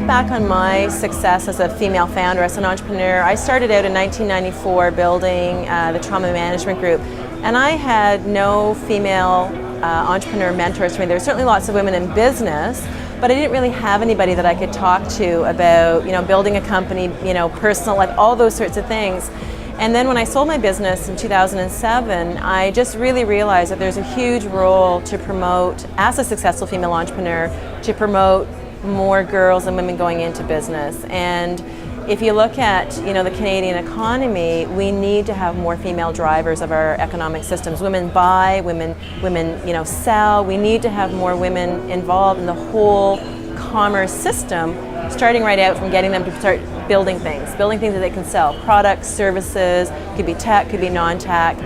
think back on my success as a female founder, as an entrepreneur, I started out in 1994 building the Trauma Management Group, and I had no female entrepreneur mentors for me. There were certainly lots of women in business, but I didn't really have anybody that I could talk to about, building a company, personal life, all those sorts of things. And then when I sold my business in 2007, I just really realized that there's a huge role to promote, as a successful female entrepreneur, to promote more girls and women going into business. And if you look at, the Canadian economy, we need to have more female drivers of our economic systems. Women buy, women, sell. We need to have more women involved in the whole commerce system, starting right out from getting them to start building things that they can sell, products, services, could be tech, could be non-tech.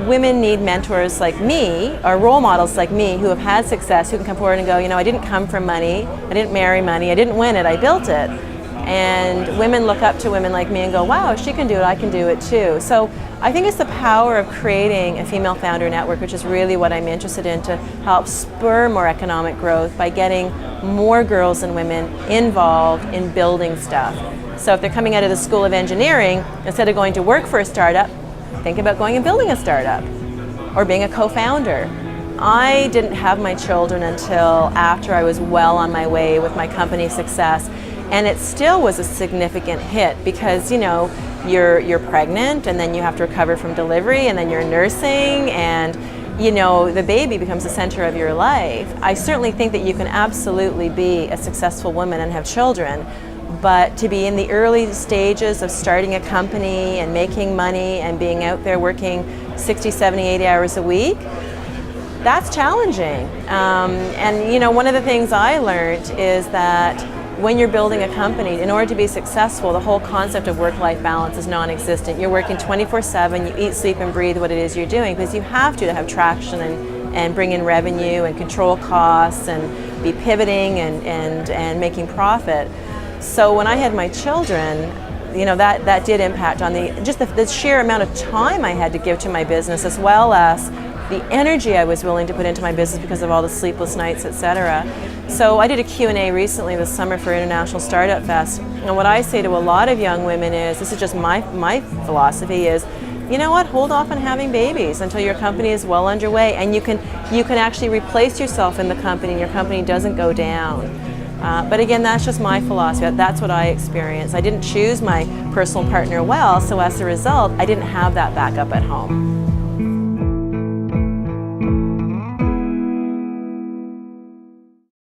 Women need mentors like me, or role models like me, who have had success, who can come forward and go, I didn't come from money, I didn't marry money, I didn't win it, I built it. And women look up to women like me and go, wow, if she can do it, I can do it too. So I think it's the power of creating a female founder network, which is really what I'm interested in, to help spur more economic growth by getting more girls and women involved in building stuff. So if they're coming out of the School of Engineering, instead of going to work for a startup, think about going and building a startup or being a co-founder. I didn't have my children until after I was well on my way with my company success. And it still was a significant hit because, you're pregnant and then you have to recover from delivery and then you're nursing and, the baby becomes the center of your life. I certainly think that you can absolutely be a successful woman and have children, but to be in the early stages of starting a company and making money and being out there working 60, 70, 80 hours a week, that's challenging. And, one of the things I learned is that when you're building a company, in order to be successful, the whole concept of work-life balance is non-existent. You're working 24/7, you eat, sleep, and breathe what it is you're doing, because you have to have traction and bring in revenue and control costs and be pivoting and making profit. So when I had my children, that did impact on the sheer amount of time I had to give to my business, as well as the energy I was willing to put into my business because of all the sleepless nights, etc. So I did a Q&A recently this summer for International Startup Fest, and what I say to a lot of young women is, this is just my philosophy, is, hold off on having babies until your company is well underway, and you can actually replace yourself in the company and your company doesn't go down. But again, that's just my philosophy. That's what I experienced. I didn't choose my personal partner well, so as a result, I didn't have that backup at home.